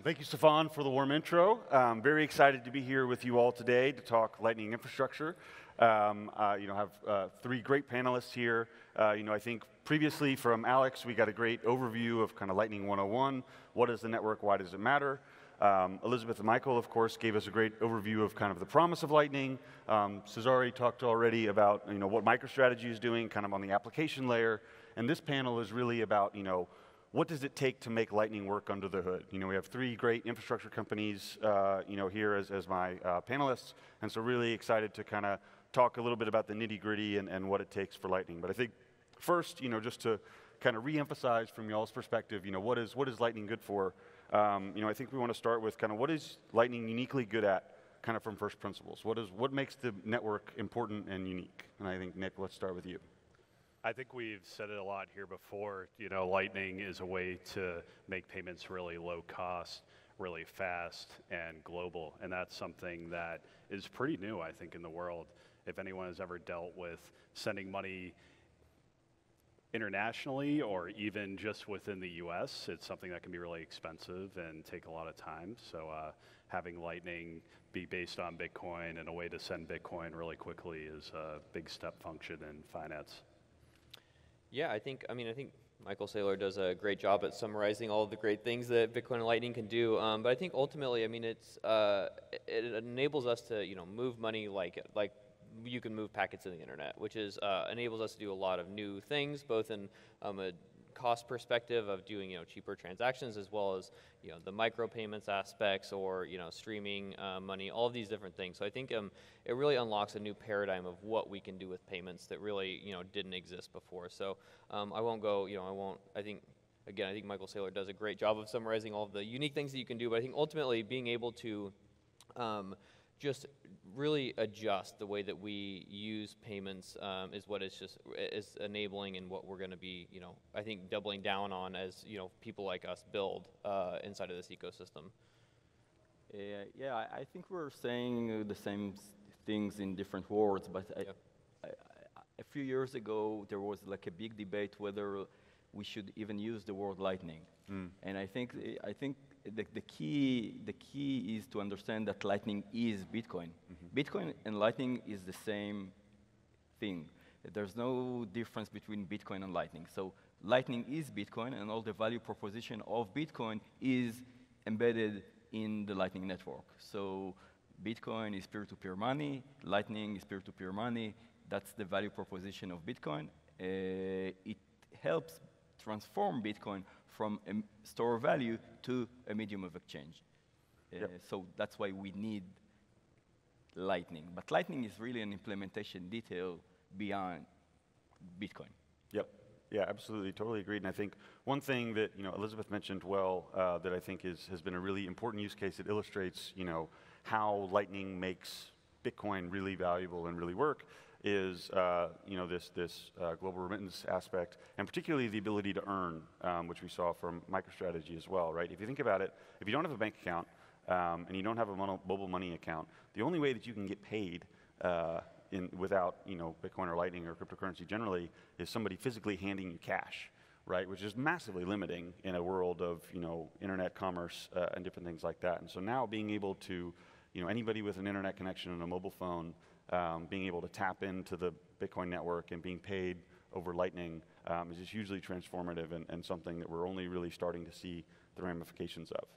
Thank you, Stefan, for the warm intro. I'm very excited to be here with you all today to talk Lightning infrastructure. I have three great panelists here. I think previously from Alex, we got a great overview of kind of Lightning 101. What is the network? Why does it matter? Elizabeth and Michael, of course, gave us a great overview of kind of the promise of Lightning. Cesare talked already about what MicroStrategy is doing, kind of on the application layer. And this panel is really about what does it take to make Lightning work under the hood? We have three great infrastructure companies, here as my panelists, and so really excited to kind of talk a little bit about the nitty-gritty and what it takes for Lightning. But I think first, just to kind of re-emphasize from y'all's perspective, what is Lightning good for? I think we want to start with kind of what is Lightning uniquely good at, kind of from first principles. What makes the network important and unique? And I think Nick, let's start with you. I think we've said it a lot here before. Lightning is a way to make payments really low cost, really fast, and global. And that's something that is pretty new, I think, in the world. If anyone has ever dealt with sending money internationally or even just within the US, it's something that can be really expensive and take a lot of time. So having Lightning be based on Bitcoin and a way to send Bitcoin really quickly is a big step function in finance. Yeah, I think Michael Saylor does a great job at summarizing all of the great things that Bitcoin and Lightning can do. But I think ultimately, it enables us to move money like you can move packets in the internet, which enables us to do a lot of new things, both in a cost perspective of doing cheaper transactions, as well as the micropayments aspects or streaming money, all of these different things. So I think it really unlocks a new paradigm of what we can do with payments that really didn't exist before. So I think Michael Saylor does a great job of summarizing all of the unique things that you can do. But I think ultimately being able to just really adjust the way that we use payments is what is enabling and what we're going to be, I think doubling down on as people like us build inside of this ecosystem. Yeah, I think we're saying the same things in different words, but a few years ago there was like a big debate whether we should even use the word Lightning, and I think the key is to understand that Lightning is Bitcoin. Bitcoin and Lightning is the same thing. There's no difference between Bitcoin and Lightning. So Lightning is Bitcoin, and all the value proposition of Bitcoin is embedded in the Lightning network. So Bitcoin is peer-to-peer money. Lightning is peer-to-peer money. That's the value proposition of Bitcoin. It helps transform Bitcoin from a store of value to a medium of exchange. So that's why we need Lightning. But Lightning is really an implementation detail beyond Bitcoin. Yep. Yeah, absolutely. Totally agreed. And I think one thing that Elizabeth mentioned well that I think has been a really important use case that illustrates how Lightning makes Bitcoin really valuable and really work is this global remittance aspect, and particularly the ability to earn, which we saw from MicroStrategy as well, right? If you think about it, if you don't have a bank account and you don't have a mobile money account, the only way that you can get paid without Bitcoin or Lightning or cryptocurrency generally is somebody physically handing you cash, right? Which is massively limiting in a world of internet commerce and different things like that. And so now being able to anybody with an internet connection and a mobile phone being able to tap into the Bitcoin network and being paid over Lightning is just hugely transformative and something that we're only really starting to see the ramifications of.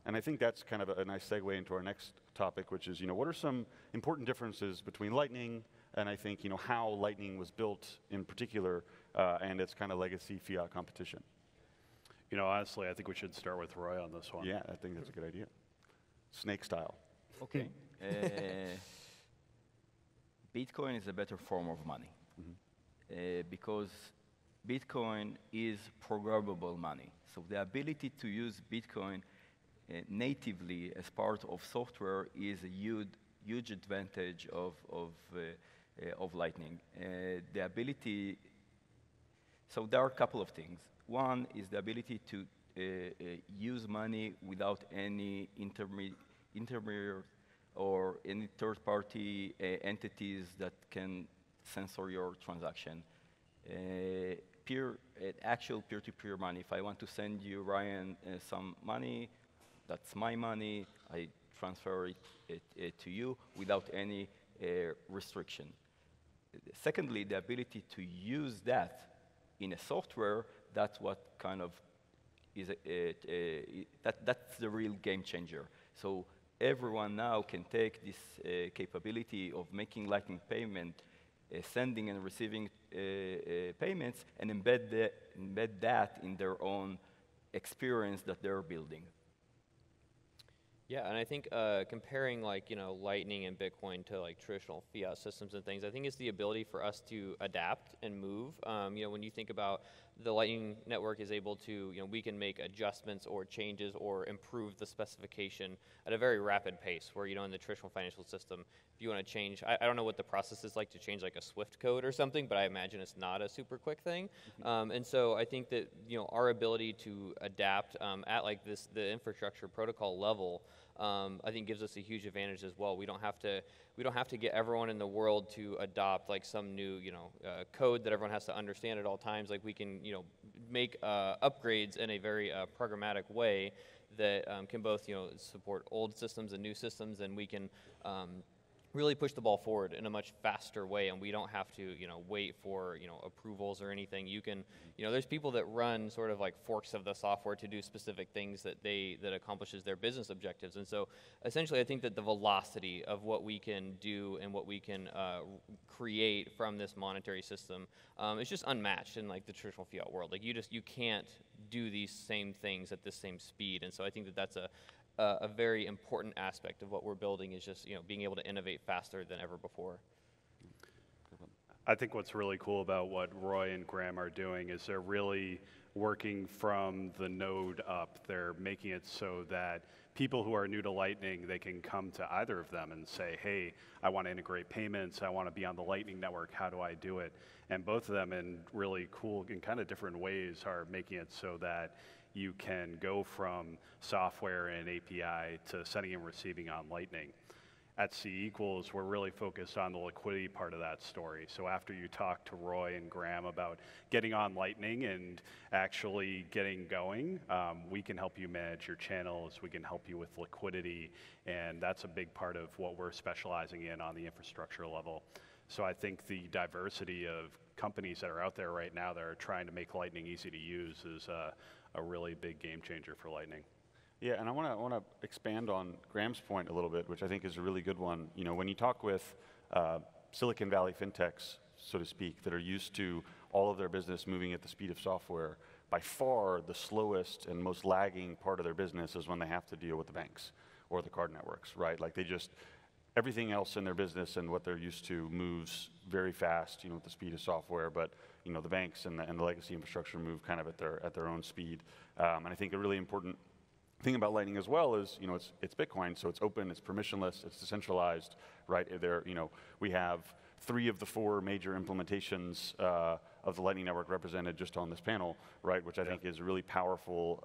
And I think that's kind of a nice segue into our next topic, which is, what are some important differences between Lightning and I think, how Lightning was built in particular and its kind of legacy Fiat competition? Honestly, I think we should start with Roy on this one. Yeah, I think that's a good idea. Snake style. Okay. Bitcoin is a better form of money because Bitcoin is programmable money. So the ability to use Bitcoin natively as part of software is a huge advantage of Lightning. The ability, so there are a couple of things. One is the ability to use money without any intermediary or any third-party entities that can censor your transaction. Actual peer-to-peer money. If I want to send you, Ryan, some money, that's my money, I transfer it to you without any restriction. Secondly, the ability to use that in a software, that's what kind of is that's the real game changer. So everyone now can take this capability of making Lightning payment, sending and receiving payments, and embed that in their own experience that they're building. Yeah, and I think comparing Lightning and Bitcoin to traditional fiat systems and things, I think it's the ability for us to adapt and move. When you think about the Lightning Network is able to, we can make adjustments or changes or improve the specification at a very rapid pace, where, in the traditional financial system, if you want to change, I don't know what the process is like to change a Swift code or something, but I imagine it's not a super quick thing. And so I think that, our ability to adapt at the infrastructure protocol level, I think gives us a huge advantage as well. We don't have to get everyone in the world to adopt some new code that everyone has to understand at all times. We can make upgrades in a very programmatic way that can both support old systems and new systems, and we can really push the ball forward in a much faster way, and we don't have to wait for approvals or anything. You can there's people that run sort of forks of the software to do specific things that accomplishes their business objectives. And so essentially I think that the velocity of what we can do and what we can create from this monetary system is just unmatched in the traditional fiat world. You can't do these same things at the same speed. And so I think that that's a very important aspect of what we're building, is just being able to innovate faster than ever before. I think what's really cool about what Roy and Graham are doing is they're really working from the node up. They're making it so that people who are new to Lightning, they can come to either of them and say, hey, I want to integrate payments, I want to be on the Lightning Network, how do I do it? And both of them, in really cool and kind of different ways, are making it so that you can go from software and API to sending and receiving on Lightning. At C Equals, we're really focused on the liquidity part of that story. So after you talk to Roy and Graham about getting on Lightning and actually getting going, we can help you manage your channels, we can help you with liquidity, and that's a big part of what we're specializing in on the infrastructure level. So I think the diversity of companies that are out there right now that are trying to make Lightning easy to use is a really big game changer for Lightning. Yeah, and I want to expand on Graham's point a little bit, which I think is a really good one. When you talk with Silicon Valley fintechs, so to speak, that are used to all of their business moving at the speed of software, by far the slowest and most lagging part of their business is when they have to deal with the banks or the card networks, right? Everything else in their business and what they're used to moves very fast, at the speed of software, but the banks and the legacy infrastructure move kind of at their own speed. And I think a really important thing about Lightning as well is, it's Bitcoin, so it's open, it's permissionless, it's decentralized, right? We have 3 of the 4 major implementations of the Lightning Network represented just on this panel, right? Which I think is a really powerful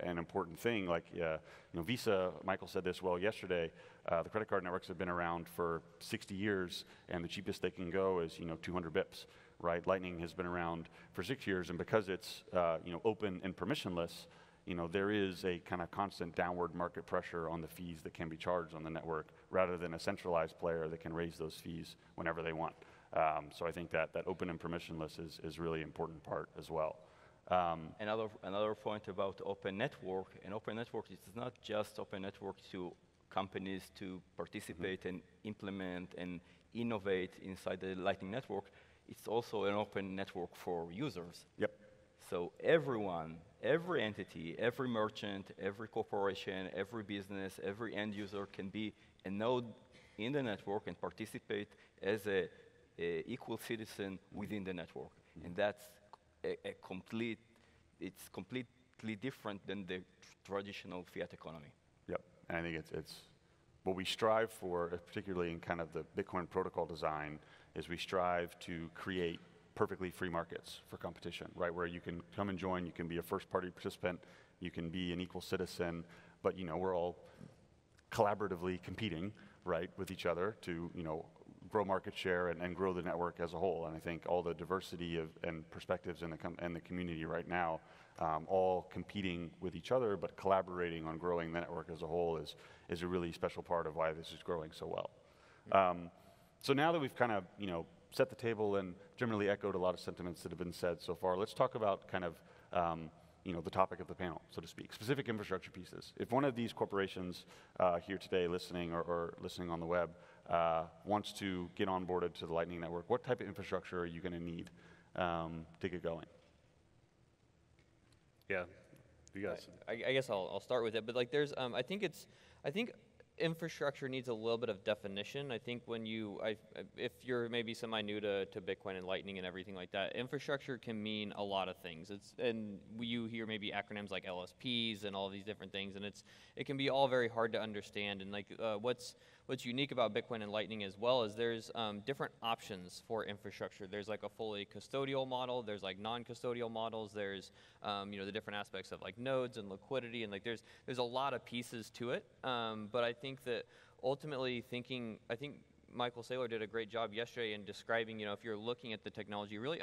and important thing. Visa, Michael said this well yesterday, the credit card networks have been around for 60 years, and the cheapest they can go is 200 bips, right? Lightning has been around for 6 years, and because it's open and permissionless, there is a kind of constant downward market pressure on the fees that can be charged on the network, rather than a centralized player that can raise those fees whenever they want. So I think that open and permissionless is really important part as well. Another point about open network, an open network is not just open network to companies to participate and implement and innovate inside the Lightning Network. It's also an open network for users. Yep. So everyone, every entity, every merchant, every corporation, every business, every end user can be a node in the network and participate as a equal citizen within the network. And that's it's completely different than the traditional fiat economy. Yep, and I think it's what we strive for, particularly in kind of the Bitcoin protocol design, is we strive to create perfectly free markets for competition, right? Where you can come and join, you can be a first-party participant, you can be an equal citizen, but we're all collaboratively competing, right, with each other to grow market share and grow the network as a whole. And I think all the diversity and perspectives in the community right now, all competing with each other, but collaborating on growing the network as a whole is a really special part of why this is growing so well. So now that we've kind of, set the table and generally echoed a lot of sentiments that have been said so far, let's talk about kind of, the topic of the panel, so to speak, specific infrastructure pieces. If one of these corporations here today listening or listening on the web wants to get onboarded to the Lightning Network, what type of infrastructure are you going to need to get going? Yeah, you guys. I guess I'll start with it, but like there's, I think infrastructure needs a little bit of definition. I think when if you're maybe semi-new to Bitcoin and Lightning and everything like that, infrastructure can mean a lot of things. And you hear maybe acronyms like LSPs and all these different things, and it can be all very hard to understand. And like what's unique about Bitcoin and Lightning as well is there's different options for infrastructure. There's like a fully custodial model. There's like non-custodial models. There's the different aspects of like nodes and liquidity, and like there's a lot of pieces to it. But I think that ultimately I think Michael Saylor did a great job yesterday in describing, if you're looking at the technology, really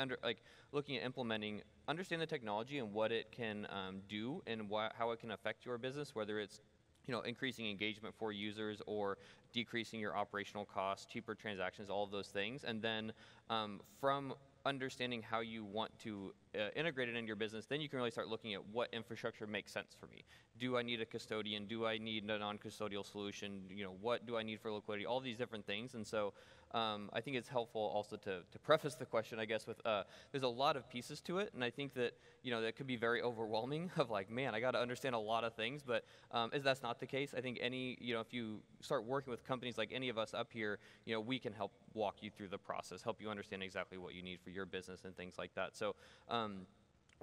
looking at implementing, understand the technology and what it can do and how it can affect your business, whether it's increasing engagement for users or decreasing your operational costs, cheaper transactions, all of those things. And then from understanding how you want to integrate it into your business, then you can really start looking at what infrastructure makes sense for me. Do I need a custodian? Do I need a non-custodial solution? What do I need for liquidity? All these different things. And so I think it's helpful also to preface the question, I guess, with there's a lot of pieces to it, and I think that that could be very overwhelming. Of like, man, I got to understand a lot of things. But that's not the case. I think if you start working with companies like any of us up here, we can help walk you through the process, help you understand exactly what you need for your business and things like that. So.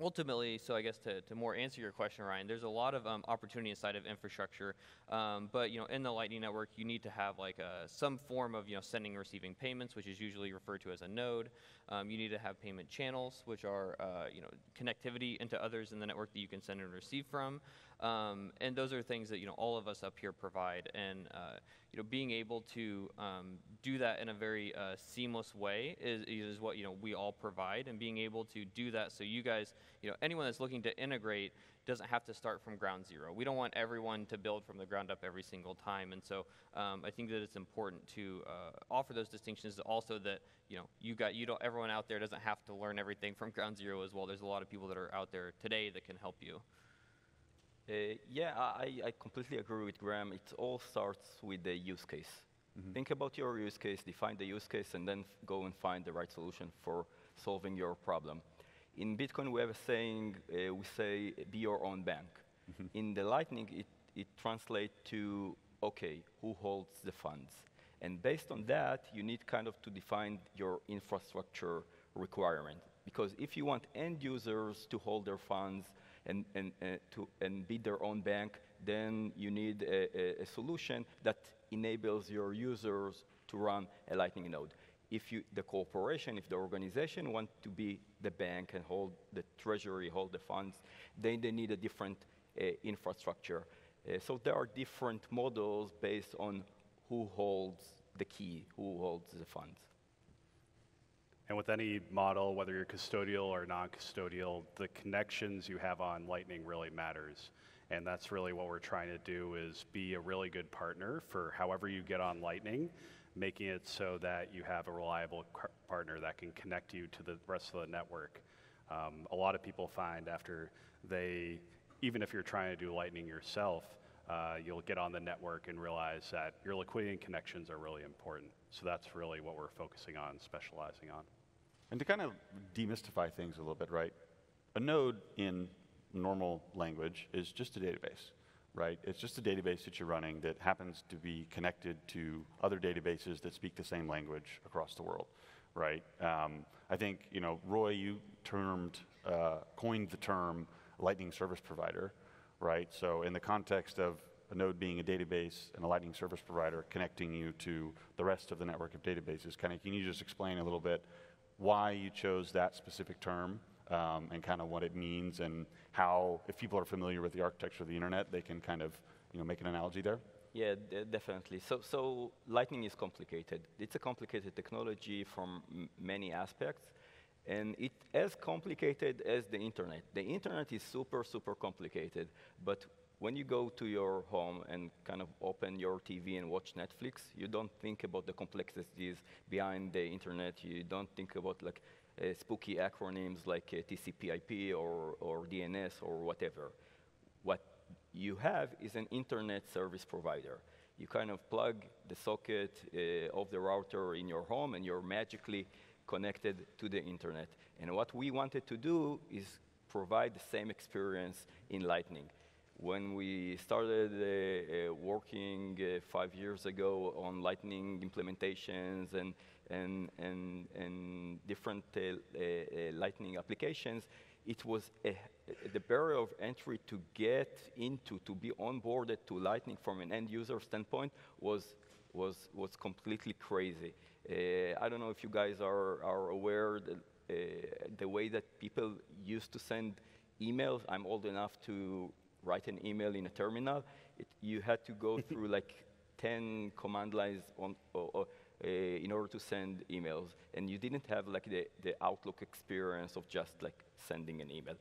Ultimately, so I guess to more answer your question, Ryan, there's a lot of opportunity inside of infrastructure, but in the Lightning Network, you need to have like some form of sending and receiving payments, which is usually referred to as a node. You need to have payment channels, which are connectivity into others in the network that you can send and receive from, and those are things that all of us up here provide, and being able to do that in a very seamless way is what we all provide, and being able to do that so you guys, anyone that's looking to integrate doesn't have to start from ground zero. We don't want everyone to build from the ground up every single time, and so I think that it's important to offer those distinctions. Also, that everyone out there doesn't have to learn everything from ground zero as well. There's a lot of people that are out there today that can help you. Yeah, I completely agree with Graham. It all starts with the use case. Mm-hmm. Think about your use case, define the use case, and then go and find the right solution for solving your problem. In Bitcoin, we have a saying, we say, be your own bank. Mm-hmm. In the Lightning, it translates to, okay, who holds the funds? And based on that, you need kind of to define your infrastructure requirement. Because if you want end users to hold their funds and be their own bank, then you need a solution that enables your users to run a Lightning node. If the corporation, if the organization want to be the bank and hold the treasury, hold the funds, then they need a different infrastructure. So there are different models based on who holds the key, who holds the funds. And with any model, whether you're custodial or non-custodial, the connections you have on Lightning really matters. And that's really what we're trying to do, is be a really good partner for however you get on Lightning, making it so that you have a reliable partner that can connect you to the rest of the network. A lot of people find after even if you're trying to do Lightning yourself, you'll get on the network and realize that your liquidity and connections are really important. So that's really what we're focusing on, specializing on. And to kind of demystify things a little bit, right? A node in normal language is just a database, right? It's just a database that you're running that happens to be connected to other databases that speak the same language across the world, right? I think, Roy, you coined the term Lightning service provider, right? So in the context of a node being a database and a Lightning service provider connecting you to the rest of the network of databases, can you just explain a little bit why you chose that specific term and kind of what it means, and how, if people are familiar with the architecture of the internet, they can kind of make an analogy there? Yeah, definitely. So Lightning is complicated. It's a complicated technology from many aspects, and it's as complicated as the internet. The internet is super, super complicated, but when you go to your home and kind of open your TV and watch Netflix, you don't think about the complexities behind the internet. You don't think about like spooky acronyms like TCP/IP or DNS or whatever. What you have is an internet service provider. You kind of plug the socket of the router in your home, and you're magically connected to the internet. And what we wanted to do is provide the same experience in Lightning. When we started working 5 years ago on Lightning implementations and different Lightning applications, it was the barrier of entry to get into, to be onboarded to Lightning from an end user standpoint was completely crazy. I don't know if you guys are aware that the way that people used to send emails. I'm old enough to write an email in a terminal. You had to go through like 10 command lines in order to send emails, and you didn't have like the Outlook experience of just like sending an email.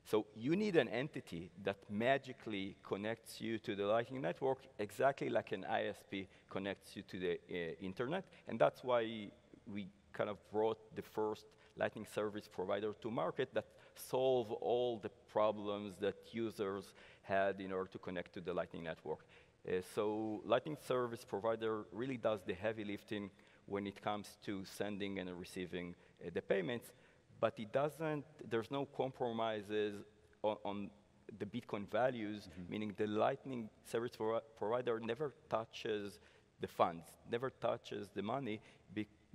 So you need an entity that magically connects you to the Lightning Network exactly like an ISP connects you to the internet, and that's why we kind of brought the first Lightning service provider to market that solve all the problems that users had in order to connect to the Lightning Network. So Lightning service provider really does the heavy lifting when it comes to sending and receiving the payments, but it doesn't, there's no compromises on the Bitcoin values, meaning the Lightning service provider never touches the funds, never touches the money,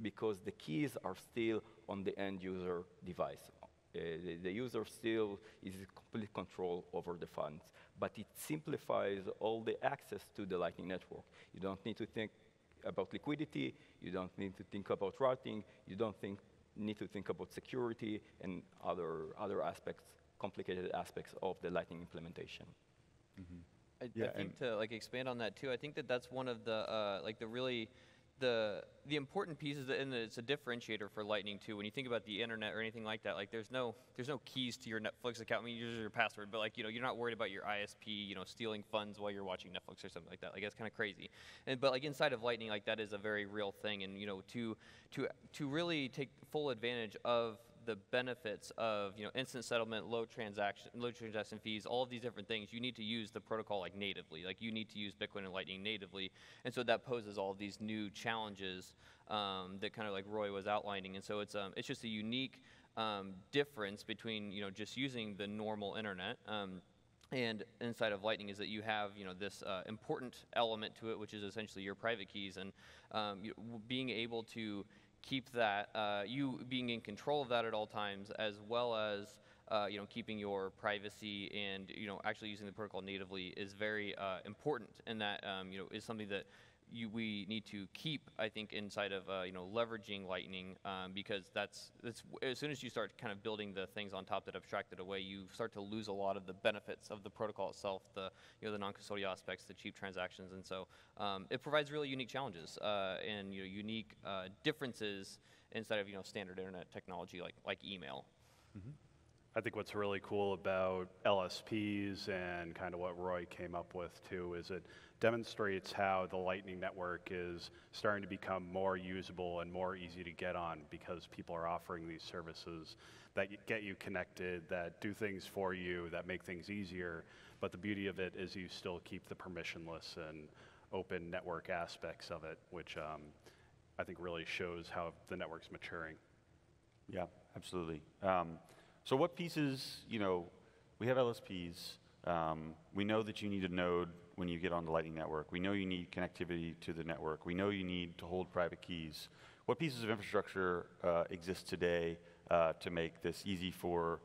because the keys are still on the end user device. The user still is in complete control over the funds, but it simplifies all the access to the Lightning Network. You don't need to think about liquidity, you don't need to think about routing, you don't need to think about security and other aspects, complicated aspects of the Lightning implementation. I think to like expand on that too, I think that that's one of the like the important pieces, and it's a differentiator for Lightning too. When you think about the internet or anything like that, like there's no keys to your Netflix account. I mean, use your password, but like you're not worried about your ISP, stealing funds while you're watching Netflix or something like that. Like that's kind of crazy. But like inside of Lightning, like that is a very real thing. And to really take full advantage of the benefits of instant settlement, low transaction fees, all of these different things, you need to use the protocol like natively. Like you need to use Bitcoin and Lightning natively, and so that poses all of these new challenges that kind of like Roy was outlining. And so it's just a unique difference between just using the normal internet. And inside of Lightning is that you have this important element to it, which is essentially your private keys, and being able to keep that, you being in control of that at all times, as well as keeping your privacy and actually using the protocol natively is very important, and that is something that we need to keep, I think, inside of leveraging Lightning, because that's as soon as you start kind of building the things on top that abstract it away, you start to lose a lot of the benefits of the protocol itself, the the non-custodial aspects, the cheap transactions, and so it provides really unique challenges and unique differences inside of standard internet technology like email. I think what's really cool about LSPs and kind of what Roy came up with too is it demonstrates how the Lightning Network is starting to become more usable and more easy to get on, because people are offering these services that get you connected, that do things for you, that make things easier. But the beauty of it is you still keep the permissionless and open network aspects of it, which I think really shows how the network's maturing. Yeah, absolutely. So what pieces, we have LSPs. We know that you need a node when you get on the Lightning Network. We know you need connectivity to the network. We know you need to hold private keys. What pieces of infrastructure exist today to make this easy for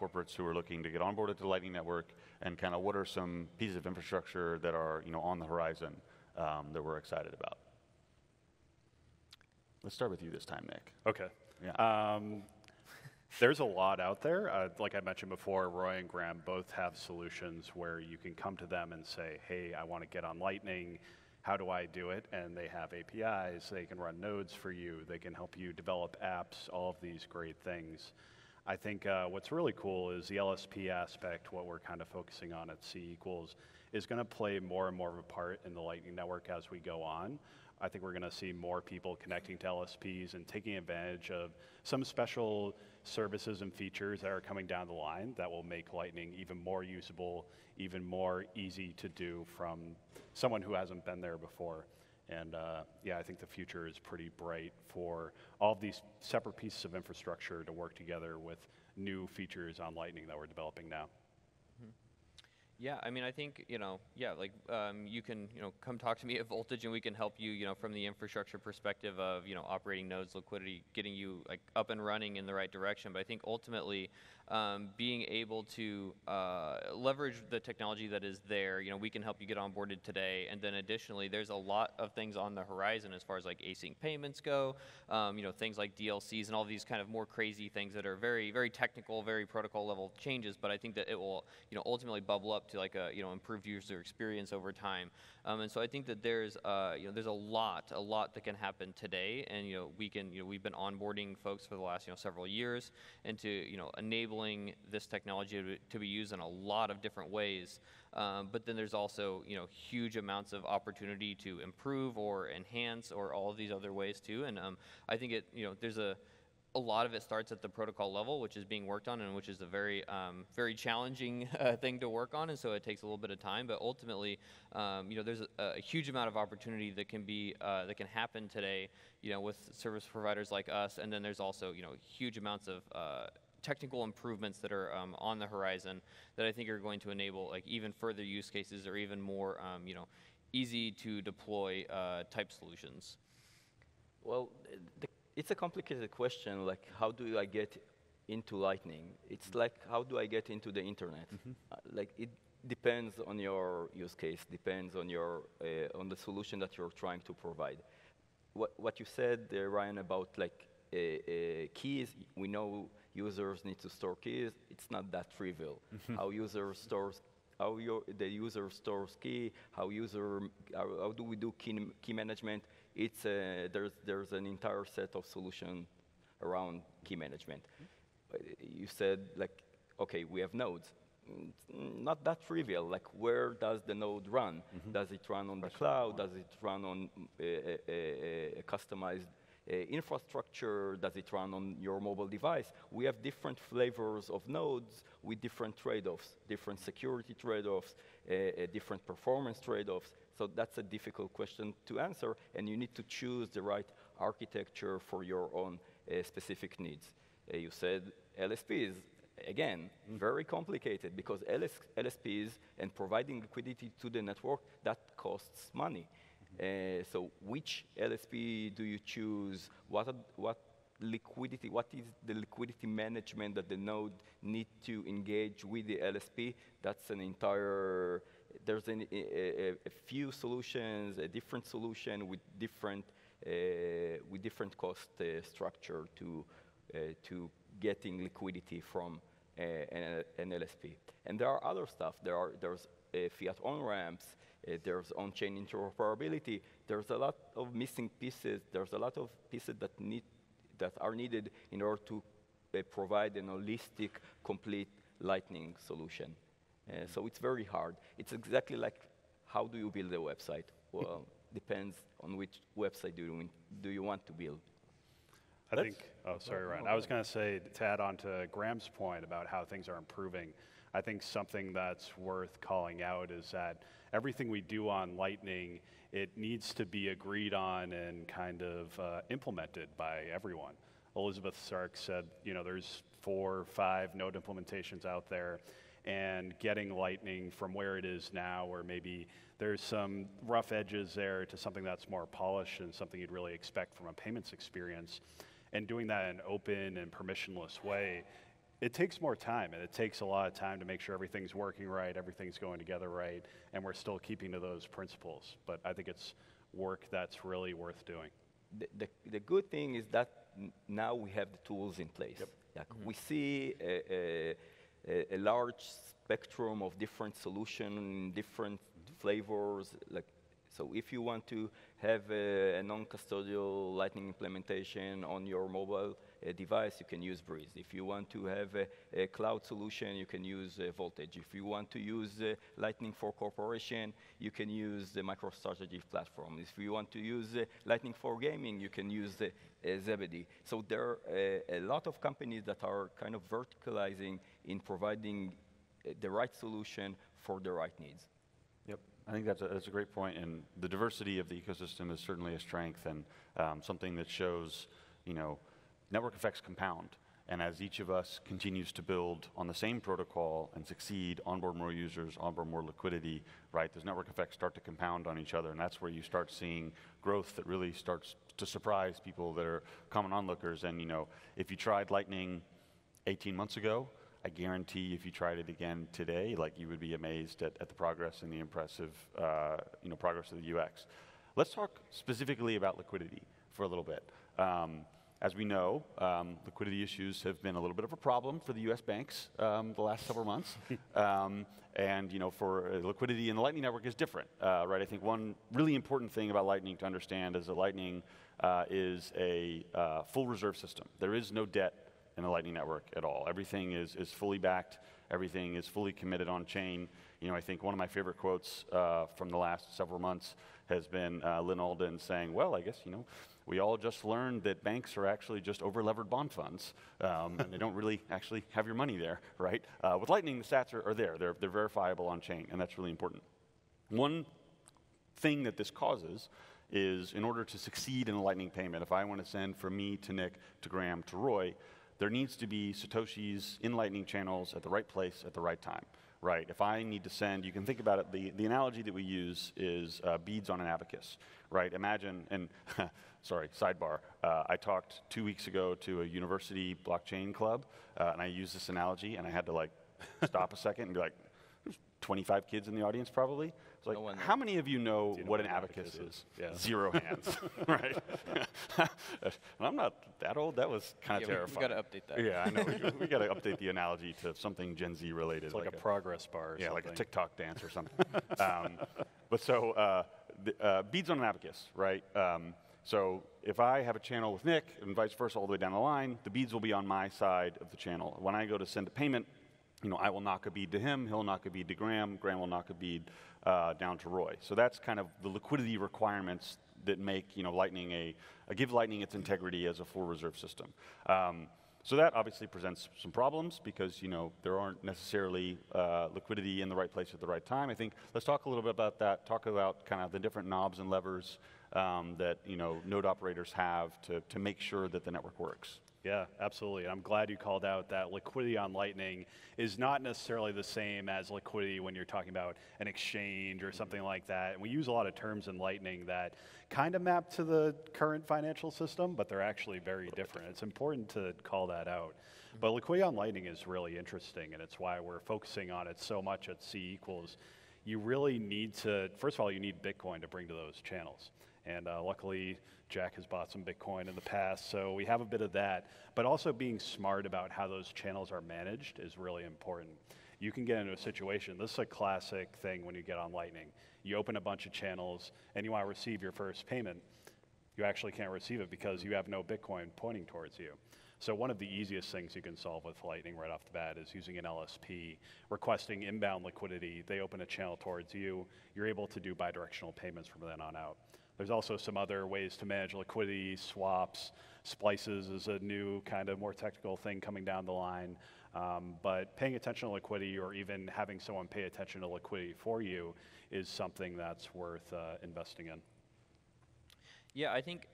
corporates who are looking to get onboarded to the Lightning Network, and kind of what are some pieces of infrastructure that are on the horizon that we're excited about? Let's start with you this time, Nick. Okay. Yeah. There's a lot out there. Like I mentioned before, Roy and Graham both have solutions where you can come to them and say, hey, I want to get on Lightning. How do I do it? And they have APIs. They can run nodes for you. They can help you develop apps, all of these great things. I think what's really cool is the LSP aspect, what we're kind of focusing on at C equals, is going to play more and more of a part in the Lightning Network as we go on. I think we're going to see more people connecting to LSPs and taking advantage of some special services and features that are coming down the line that will make Lightning even more usable, even more easy to do from someone who hasn't been there before. And yeah, I think the future is pretty bright for all of these separate pieces of infrastructure to work together with new features on Lightning that we're developing now. Yeah, I mean, I think, yeah, like you can, come talk to me at Voltage and we can help you, from the infrastructure perspective of, operating nodes, liquidity, getting you like up and running in the right direction. But I think ultimately being able to leverage the technology that is there, we can help you get onboarded today. And then additionally, there's a lot of things on the horizon as far as like async payments go, things like DLCs and all these kind of more crazy things that are very, very technical, very protocol level changes. But I think that it will, ultimately bubble up to like a improved user experience over time, and so I think that there's there's a lot that can happen today, and we've been onboarding folks for the last several years into enabling this technology to be used in a lot of different ways, but then there's also huge amounts of opportunity to improve or enhance or all of these other ways too, and I think there's a lot of it starts at the protocol level, which is being worked on, and which is a very, very challenging thing to work on, and so it takes a little bit of time. But ultimately, there's a huge amount of opportunity that can be that can happen today, with service providers like us. And then there's also, huge amounts of technical improvements that are on the horizon that I think are going to enable like even further use cases or even more, easy to deploy type solutions. Well, it's a complicated question, like how do I get into Lightning? It's like, how do I get into the internet? Like it depends on your use case, depends on your on the solution that you're trying to provide. What you said, Ryan, about like keys, we know users need to store keys. It's not that trivial. How the user stores key, how do we do key management? It's there's an entire set of solutions around key management. You said like, okay, we have nodes. Not that trivial. Like, where does the node run? Does it run on the cloud? Does it run on a customized infrastructure? Does it run on your mobile device? We have different flavors of nodes with different trade-offs, different security trade-offs, different performance trade-offs. So that's a difficult question to answer, and you need to choose the right architecture for your own specific needs. You said LSPs. Again, very complicated, because LSPs and providing liquidity to the network, that costs money. So which LSP do you choose? What is the liquidity management that the node need to engage with the LSP? That's an entire, there's a few solutions, a different solution with different cost structure to getting liquidity from an LSP. And there are other stuff. There's Fiat on-ramps. There's on-chain interoperability. There's a lot of missing pieces. There's a lot of pieces that are needed in order to provide an holistic, complete Lightning solution. So it's very hard. It's exactly like, how do you build a website? Well, depends on which website do you want to build. I think, oh, sorry, Ryan. I was going to say, to add on to Graham's point about how things are improving, I think something that's worth calling out is that everything we do on Lightning, it needs to be agreed on and kind of implemented by everyone. Elizabeth Stark said, there's 4 or 5 node implementations out there, and getting Lightning from where it is now, or maybe there's some rough edges there, to something that's more polished and something you'd really expect from a payments experience, and doing that in an open and permissionless way, it takes more time, and it takes a lot of time to make sure everything's working right, everything's going together right, and we're still keeping to those principles. But I think it's work that's really worth doing. the good thing is that now we have the tools in place. Yep. Like we see a large spectrum of different solutions, different flavors. Like, so if you want to have a non-custodial Lightning implementation on your mobile device, you can use Breez. If you want to have a cloud solution, you can use Voltage. If you want to use Lightning for corporation, you can use the MicroStrategy platform. If you want to use Lightning for gaming, you can use Zebedee. So there are a lot of companies that are kind of verticalizing in providing the right solution for the right needs. Yep, I think that's a great point, and the diversity of the ecosystem is certainly a strength and something that shows, network effects compound. And as each of us continues to build on the same protocol and succeed, onboard more users, onboard more liquidity, right, those network effects start to compound on each other, and that's where you start seeing growth that really starts to surprise people that are common onlookers. And if you tried Lightning 18 months ago, I guarantee if you tried it again today, like you would be amazed at the progress and the impressive, progress of the UX. Let's talk specifically about liquidity for a little bit. As we know, liquidity issues have been a little bit of a problem for the U.S. banks the last several months. And for liquidity in the Lightning Network is different, right? I think one really important thing about Lightning to understand is that Lightning is a full reserve system. There is no debt in the Lightning Network at all. Everything is fully backed. Everything is fully committed on chain. I think one of my favorite quotes from the last several months has been Lynn Alden saying, well, I guess, we all just learned that banks are actually just over-levered bond funds, and they don't really actually have your money there, right? With Lightning, the stats are there. They're verifiable on chain, and that's really important. One thing that this causes is in order to succeed in a Lightning payment, if I want to send from me to Nick, to Graham, to Roy, there needs to be Satoshis in Lightning channels at the right place at the right time, right? If I need to send, you can think about it, the analogy that we use is beads on an abacus, right? Imagine, and sorry, sidebar, I talked 2 weeks ago to a university blockchain club, and I used this analogy, and I had to stop a second and be like, there's 25 kids in the audience probably. It's like, how many of you know what an abacus is? Yeah. 0 hands, right? And I'm not that old. That was kind of terrifying. We got to update that. Yeah, I know. We got to update the analogy to something Gen Z related. It's like a progress bar or something. Yeah, like a TikTok dance or something. But so beads on an abacus, right? So if I have a channel with Nick and vice versa all the way down the line, the beads will be on my side of the channel. When I go to send a payment, I will knock a bead to him, he'll knock a bead to Graham, Graham will knock a bead down to Roy. So that's kind of the liquidity requirements that make Lightning give Lightning its integrity as a full reserve system. So that obviously presents some problems because there aren't necessarily liquidity in the right place at the right time. I think let's talk a little bit about that. Talk about kind of the different knobs and levers that node operators have to make sure that the network works. Yeah, absolutely. And I'm glad you called out that liquidity on Lightning is not necessarily the same as liquidity when you're talking about an exchange or something like that. And we use a lot of terms in Lightning that kind of map to the current financial system, but they're actually very different. It's important to call that out. But liquidity on Lightning is really interesting, and it's why we're focusing on it so much at C equals. You really need to, first of all, you need Bitcoin to bring to those channels. And luckily, Jack has bought some Bitcoin in the past, so we have a bit of that. But also being smart about how those channels are managed is really important. You can get into a situation, this is a classic thing when you get on Lightning. You open a bunch of channels, and you want to receive your first payment. You actually can't receive it because you have no Bitcoin pointing towards you. So one of the easiest things you can solve with Lightning right off the bat is using an LSP, requesting inbound liquidity. They open a channel towards you. You're able to do bidirectional payments from then on out. There's also some other ways to manage liquidity, swaps, splices is a new kind of more technical thing coming down the line. But paying attention to liquidity or even having someone pay attention to liquidity for you is something that's worth investing in. Yeah, I think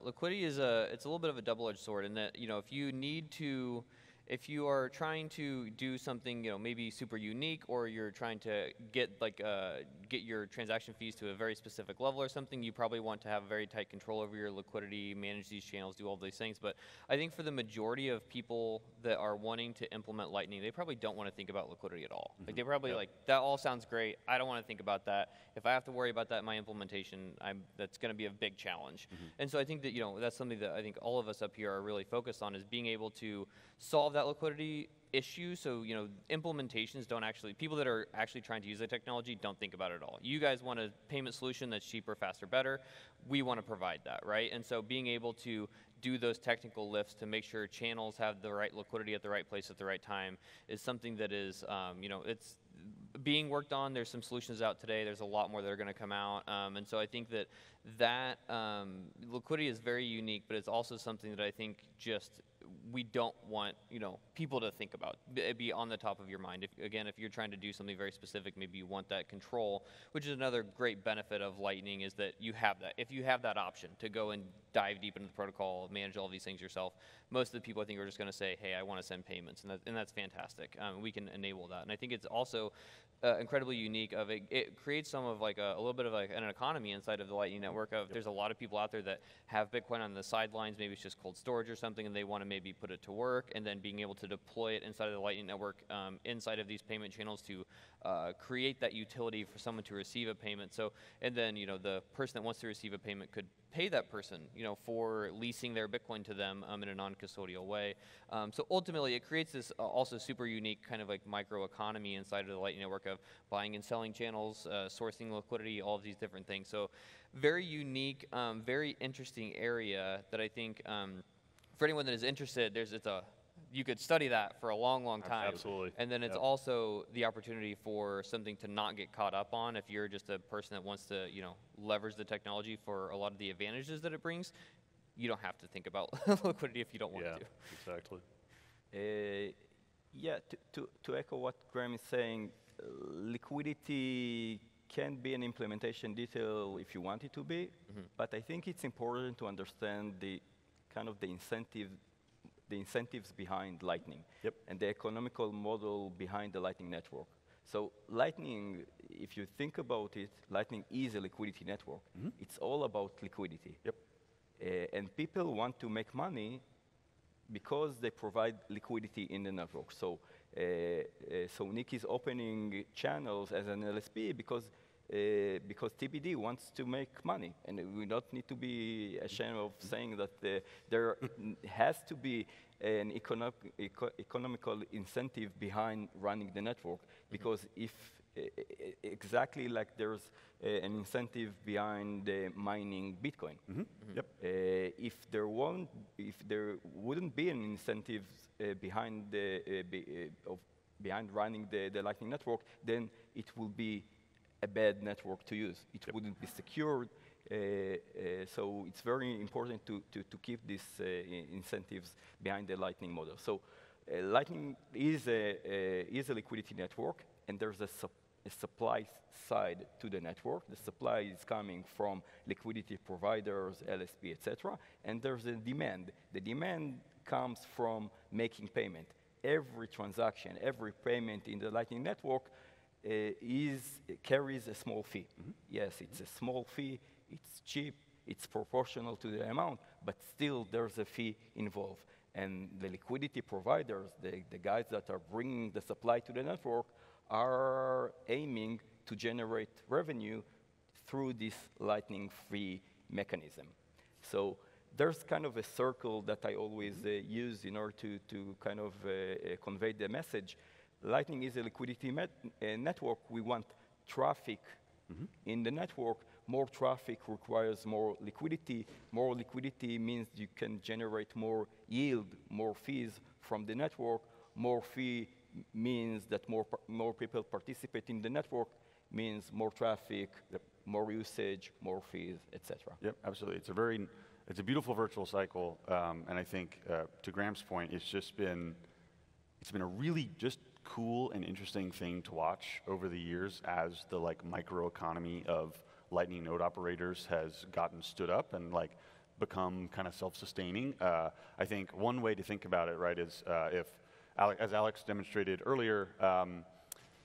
liquidity is it's a little bit of a double-edged sword in that if you need to if you are trying to do something, maybe super unique, or you're trying to get get your transaction fees to a very specific level or something, you probably want to have very tight control over your liquidity, manage these channels, do all these things. But I think for the majority of people that are wanting to implement Lightning, they probably don't want to think about liquidity at all. Like they probably that all sounds great. I don't want to think about that. If I have to worry about that in my implementation, that's going to be a big challenge. And so I think that that's something that I think all of us up here are really focused on, is being able to solve that liquidity issue. So implementations don't actually, people that are actually trying to use the technology don't think about it at all. You guys want a payment solution that's cheaper, faster, better. We want to provide that, right? And so being able to do those technical lifts to make sure channels have the right liquidity at the right place at the right time is something that is, it's being worked on. There's some solutions out today. There's a lot more that are going to come out. And so I think that liquidity is very unique, but it's also something that I think just we don't want people to think about, be on the top of your mind. If you're trying to do something very specific, maybe you want that control, which is another great benefit of Lightning, is that you have that. If you have that option to go and dive deep into the protocol, manage all these things yourself, most of the people I think are just going to say, hey, I want to send payments, and that's fantastic. We can enable that. And I think it's also incredibly unique. It creates some of a little bit of an economy inside of the Lightning Network. There's a lot of people out there that have Bitcoin on the sidelines. Maybe it's just cold storage or something, and they want to maybe put it to work, and then being able to deploy it inside of the Lightning Network, inside of these payment channels to create that utility for someone to receive a payment. So, and then the person that wants to receive a payment could pay that person, for leasing their Bitcoin to them in a non-custodial way. So ultimately, it creates this also super unique kind of micro economy inside of the Lightning Network of buying and selling channels, sourcing liquidity, all of these different things. So very unique, very interesting area that I think for anyone that is interested, you could study that for a long, long time. Absolutely. And then it's also the opportunity for something to not get caught up on. If you're just a person that wants to, leverage the technology for a lot of the advantages that it brings, you don't have to think about liquidity if you don't want to. Exactly. To echo what Graham is saying, liquidity can be an implementation detail if you want it to be, but I think it's important to understand the incentives behind Lightning and the economical model behind the Lightning network. So Lightning, if you think about it, Lightning is a liquidity network. It's all about liquidity. And people want to make money because they provide liquidity in the network. So, Nick is opening channels as an LSP because TBD wants to make money, and we don't need to be ashamed of saying that there has to be an economical incentive behind running the network, because if exactly like there's an incentive behind mining Bitcoin. If there wouldn't be an incentive behind running the Lightning network, then it will be a bad network to use. It wouldn't be secured. So it's very important to keep these incentives behind the Lightning model. So Lightning is a liquidity network, and there's a supply side to the network. The supply is coming from liquidity providers, LSP, etc. And there's a demand. The demand comes from making payment. Every transaction, every payment in the Lightning network carries a small fee. Yes, it's a small fee, it's cheap, it's proportional to the amount, but still there's a fee involved. And the liquidity providers, the guys that are bringing the supply to the network, are aiming to generate revenue through this Lightning free mechanism. So there's kind of a circle that I always use in order to kind of convey the message. Lightning is a liquidity network. We want traffic in the network. More traffic requires more liquidity. More liquidity means you can generate more yield, more fees from the network. More fee means that more people participate in the network, means more traffic, more usage, more fees, etc. Yep, absolutely. It's a beautiful virtual cycle, and I think to Graham's point, it's been a really just cool and interesting thing to watch over the years as the microeconomy of Lightning node operators has gotten stood up and become kind of self-sustaining. I think one way to think about it, right, is as Alex demonstrated earlier,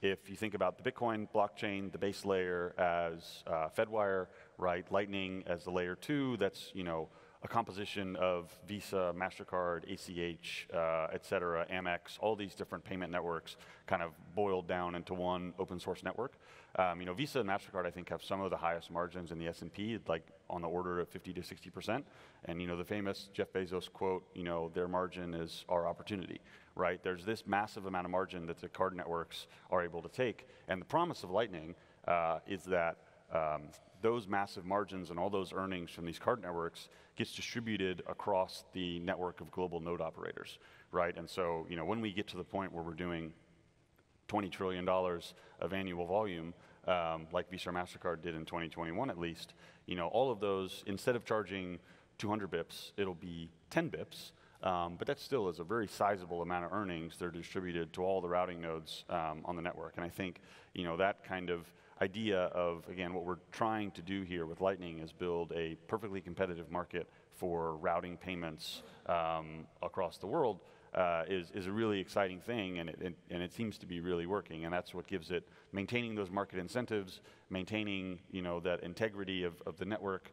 if you think about the Bitcoin blockchain, the base layer as Fedwire, right? Lightning as the layer 2, that's, you know, a composition of Visa, MasterCard, ACH, et cetera, Amex, all these different payment networks kind of boiled down into one open source network. You know, Visa and MasterCard, I think, have some of the highest margins in the S&P, like on the order of 50 to 60%. And, you know, the famous Jeff Bezos quote, you know, their margin is our opportunity, right? There's this massive amount of margin that the card networks are able to take. And the promise of Lightning is that those massive margins and all those earnings from these card networks gets distributed across the network of global node operators, right? And so, you know, when we get to the point where we're doing $20 trillion of annual volume, like Visa or MasterCard did in 2021 at least, you know, all of those, instead of charging 200 bips, it'll be 10 bips, but that still is a very sizable amount of earnings that are distributed to all the routing nodes on the network. And I think, you know, that kind of idea of, again, what we're trying to do here with Lightning is build a perfectly competitive market for routing payments across the world is a really exciting thing, and it seems to be really working, and that's what gives it, maintaining those market incentives, maintaining, you know, that integrity of the network,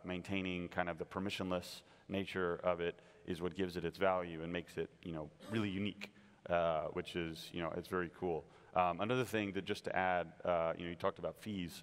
maintaining kind of the permissionless nature of it is what gives it its value and makes it, you know, really unique, which is, you know, it's very cool. Another thing that just to add, you know, you talked about fees.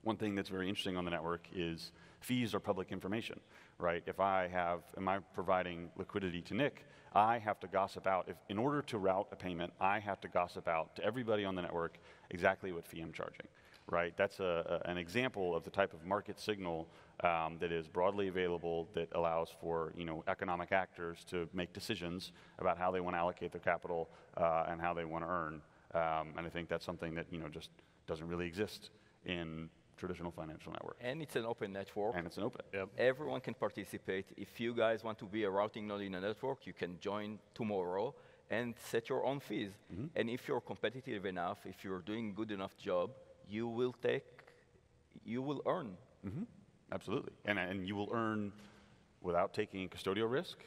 One thing that's very interesting on the network is fees are public information, right? If am I providing liquidity to Nick, I have to gossip out, in order to route a payment, I have to gossip out to everybody on the network exactly what fee I'm charging, right? That's an example of the type of market signal that is broadly available that allows for, you know, economic actors to make decisions about how they want to allocate their capital and how they want to earn. And I think that's something that, you know, just doesn't really exist in traditional financial networks. And it's an open network. And it's an open. Yep. Everyone can participate. If you guys want to be a routing node in a network, you can join tomorrow and set your own fees. Mm-hmm. And if you're competitive enough, if you're doing good enough job, you will earn. Mm-hmm. Absolutely. And you will earn without taking custodial risk,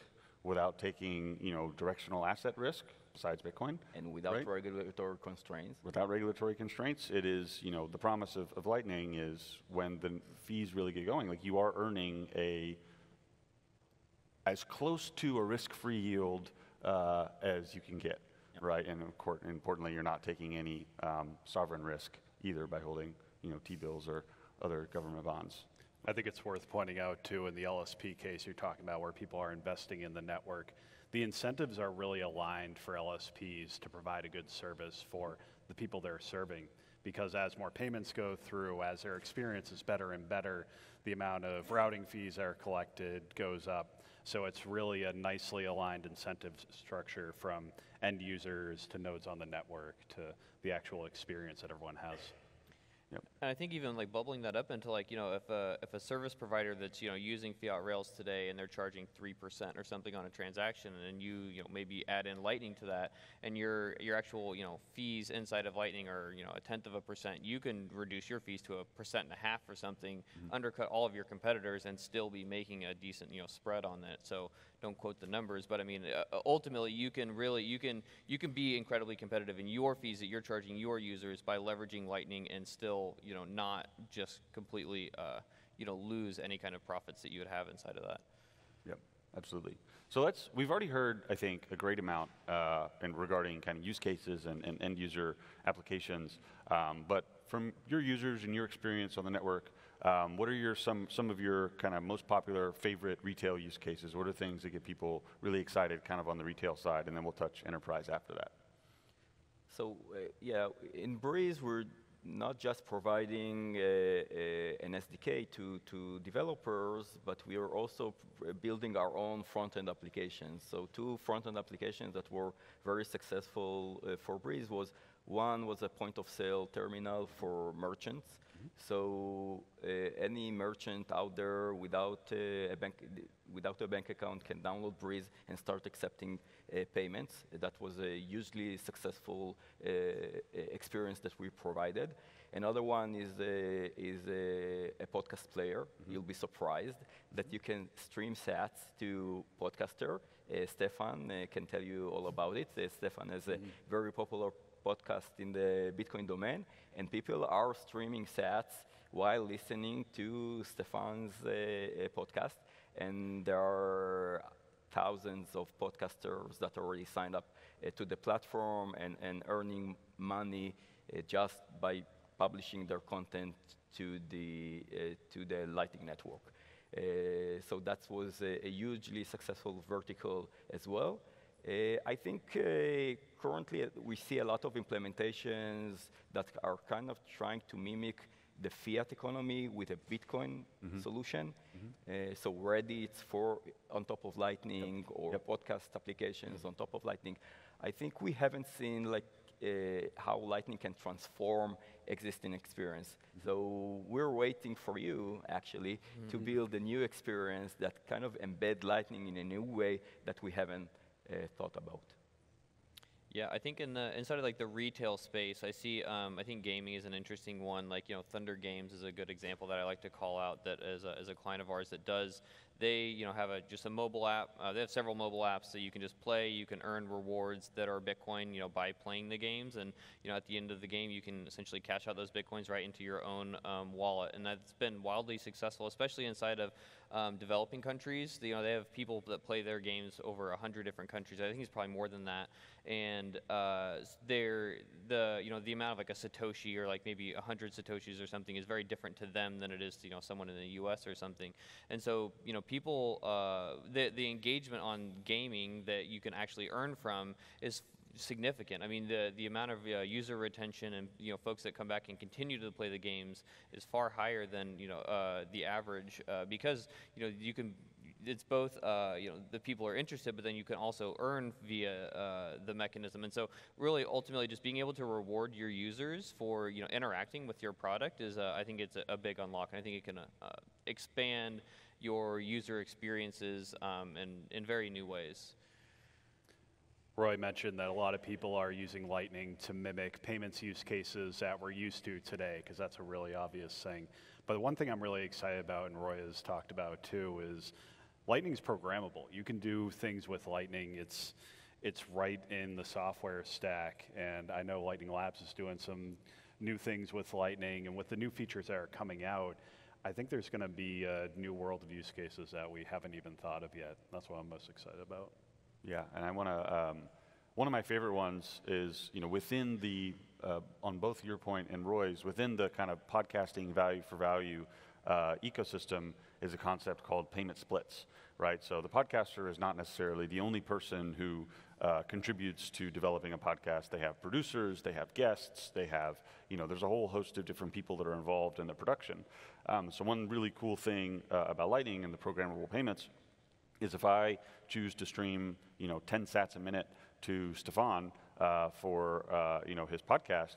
without taking, you know, directional asset risk, besides Bitcoin. And without right? regulatory constraints. Without regulatory constraints, it is, you know, the promise of Lightning is when the fees really get going, like you are earning as close to a risk-free yield as you can get, right? And importantly, you're not taking any sovereign risk either by holding, you know, T-bills or other government bonds. I think it's worth pointing out, too, in the LSP case you're talking about where people are investing in the network, the incentives are really aligned for LSPs to provide a good service for the people they're serving, because as more payments go through, as their experience is better and better, the amount of routing fees that are collected goes up. So it's really a nicely aligned incentive structure from end users to nodes on the network to the actual experience that everyone has. And I think even like bubbling that up into like, you know, if a service provider that's, you know, using Fiat rails today and they're charging 3% or something on a transaction, and you know, maybe add in Lightning to that, and your actual, you know, fees inside of Lightning are, you know, 0.1%, you can reduce your fees to 1.5% or something, undercut all of your competitors, and still be making a decent, you know, spread on that. So don't quote the numbers, but I mean, ultimately, you can be incredibly competitive in your fees that you're charging your users by leveraging Lightning and still, you know, not just completely, you know, lose any kind of profits that you would have inside of that. Yep, absolutely. So we've already heard, I think, a great amount regarding kind of use cases and end user applications. But from your users and your experience on the network, what are some of your kind of most popular favorite retail use cases? What are things that get people really excited kind of on the retail side? And then we'll touch enterprise after that. So yeah, in Breez, we're not just providing an SDK to developers, but we are also building our own front-end applications. So 2 front-end applications that were very successful for Breez one was a point-of-sale terminal for merchants. So any merchant out there without a bank account can download Breez and start accepting payments. That was a hugely successful experience that we provided. Another one is a podcast player. You'll be surprised that you can stream sats to podcaster. Stefan can tell you all about it. Stefan has a very popular podcast in the Bitcoin domain, and people are streaming sats while listening to Stefan's podcast. And there are thousands of podcasters that already signed up to the platform and earning money just by publishing their content to the Lightning Network. So that was a hugely successful vertical as well. I think currently we see a lot of implementations that are kind of trying to mimic the fiat economy with a Bitcoin solution. So Reddit on top of Lightning, or podcast applications on top of Lightning. I think we haven't seen like how Lightning can transform existing experience. So we're waiting for you, actually, to build a new experience that kind of embed Lightning in a new way that we haven't thought about. Yeah, I think inside of like the retail space, I see. I think gaming is an interesting one. Like, you know, Thunder Games is a good example that I like to call out. That as a client of ours that does. They have just a mobile app. They have several mobile apps that you can just play. You can earn rewards that are Bitcoin, by playing the games. And at the end of the game, you can essentially cash out those Bitcoins right into your own wallet. And that's been wildly successful, especially inside of developing countries. They have people that play their games over 100 different countries. I think it's probably more than that. And the amount of like a Satoshi or like maybe 100 Satoshis or something is very different to them than it is to someone in the U.S. or something. And so people, the engagement on gaming that you can actually earn from is significant. I mean, the amount of user retention and folks that come back and continue to play the games is far higher than the average because you can. It's both, the people are interested, but then you can also earn via the mechanism. And so really, ultimately, just being able to reward your users for, interacting with your product is, I think it's a big unlock. And I think it can expand your user experiences in very new ways. Roy mentioned that a lot of people are using Lightning to mimic payments use cases that we're used to today, because that's a really obvious thing. But the one thing I'm really excited about, and Roy has talked about too, is Lightning's programmable. You can do things with Lightning. It's right in the software stack, and I know Lightning Labs is doing some new things with Lightning, and with the new features that are coming out, I think there's going to be a new world of use cases that we haven't even thought of yet. That's what I'm most excited about. Yeah, and I want to. One of my favorite ones is within the on both your point and Roy's, within the kind of podcasting value for value ecosystem is a concept called payment splits, right? So the podcaster is not necessarily the only person who contributes to developing a podcast. They have producers, they have guests, they have, there's a whole host of different people that are involved in the production. So one really cool thing about Lightning and the programmable payments is if I choose to stream, 10 sats a minute to Stefan for, his podcast,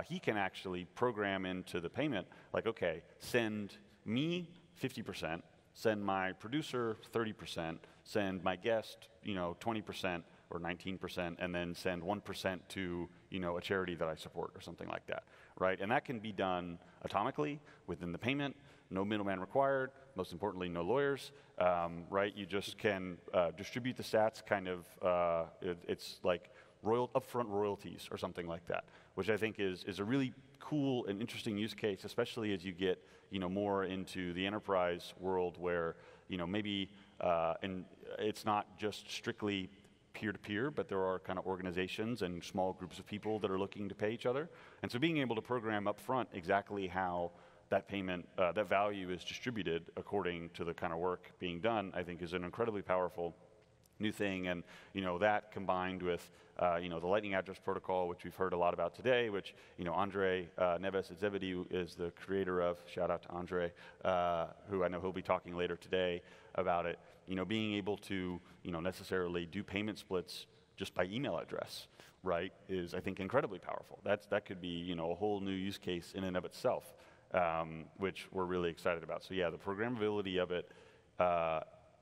he can actually program into the payment, like, okay, send me 50%, send my producer 30%, send my guest, 20% or 19%, and then send 1% to, a charity that I support or something like that, right? And that can be done atomically within the payment, no middleman required, most importantly, no lawyers, right? You just can distribute the sats kind of, it's like upfront royalties or something like that, which I think is a really cool and interesting use case, especially as you get, more into the enterprise world where, maybe, and it's not just strictly peer-to-peer, but there are kind of organizations and small groups of people that are looking to pay each other. And so being able to program up front exactly how that payment, that value is distributed according to the kind of work being done, I think is an incredibly powerful new thing. And that combined with the Lightning Address Protocol, which we've heard a lot about today, which Andre Neves at Zebedee is the creator of. Shout out to Andre, who I know he'll be talking later today about it. Being able to necessarily do payment splits just by email address, right, is I think incredibly powerful. That could be a whole new use case in and of itself, which we're really excited about. So yeah, the programmability of it.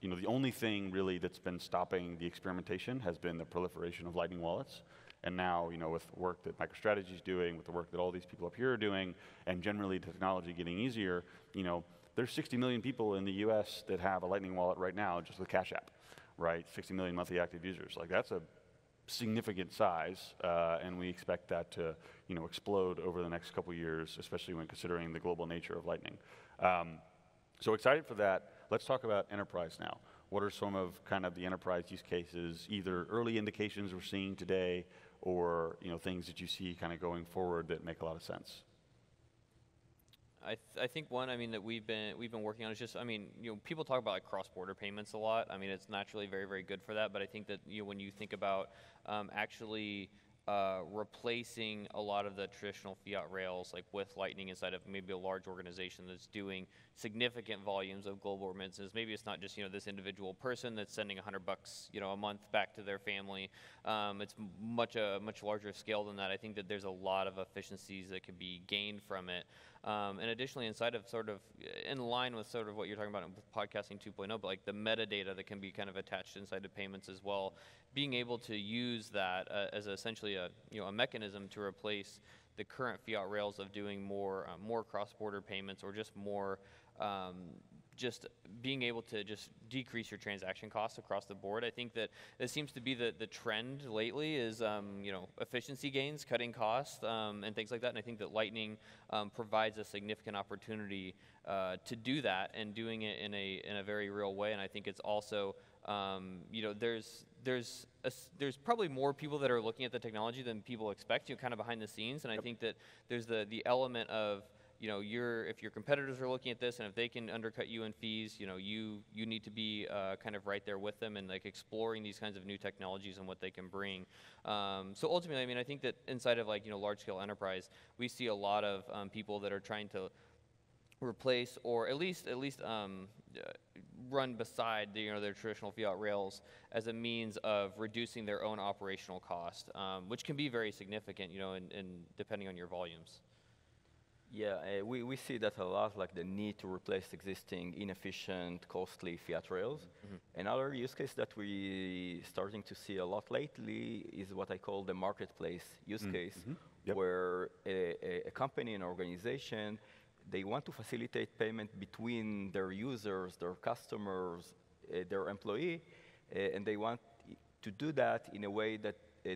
The only thing really that's been stopping the experimentation has been the proliferation of Lightning wallets. And now, with the work that MicroStrategy is doing, with the work that all these people up here are doing, and generally technology getting easier, there's 60 million people in the US that have a Lightning wallet right now just with Cash App, right? 60 million monthly active users. Like, that's a significant size, and we expect that to, explode over the next couple years, especially when considering the global nature of Lightning. So excited for that. Let's talk about enterprise now. What are some of kind of the enterprise use cases, either early indications we're seeing today, or things that you see kind of going forward that make a lot of sense? I think one, that we've been working on is just, people talk about like cross-border payments a lot. It's naturally very, very good for that. But I think that when you think about actually replacing a lot of the traditional fiat rails, like with Lightning inside of maybe a large organization that's doing significant volumes of global remittances. Maybe it's not just this individual person that's sending $100 a month back to their family. It's a much larger scale than that. I think that there's a lot of efficiencies that can be gained from it. And additionally, inside of sort of in line with sort of what you're talking about with podcasting 2.0, but like the metadata that can be kind of attached inside of payments as well, being able to use that as essentially a mechanism to replace the current fiat rails of doing more cross-border payments, or just more just being able to just decrease your transaction costs across the board. I think that it seems to be the trend lately is efficiency gains, cutting costs, and things like that. And I think that Lightning provides a significant opportunity to do that, and doing it in a very real way. And I think it's also there's probably more people that are looking at the technology than people expect, kind of behind the scenes. And I think that there's the element of if your competitors are looking at this, and if they can undercut you in fees, you need to be kind of right there with them, and like exploring these kinds of new technologies and what they can bring. So ultimately, I think that inside of large scale enterprise, we see a lot of people that are trying to replace, or at least run beside their traditional fiat rails as a means of reducing their own operational cost, which can be very significant, and depending on your volumes. Yeah, we see that a lot, like the need to replace existing inefficient, costly fiat rails. Mm-hmm. Another use case that we starting to see a lot lately is what I call the marketplace use case, mm-hmm. Yep. Where a company, an organization, they want to facilitate payment between their users, their customers, their employee, and they want to do that in a way that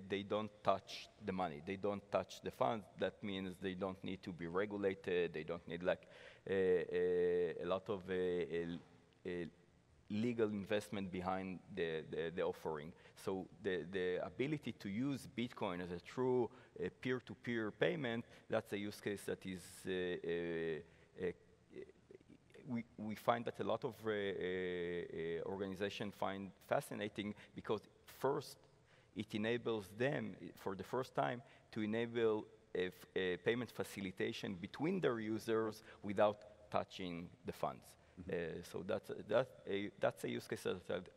they don't touch the money. They don't touch the funds. That means they don't need to be regulated. They don't need like a lot of legal investment behind the offering. So the ability to use Bitcoin as a true peer-to-peer payment, that's a use case that is we find that a lot of organizations find fascinating, because first, it enables them, for the first time, to enable a payment facilitation between their users without touching the funds. Mm-hmm. So that's a use case that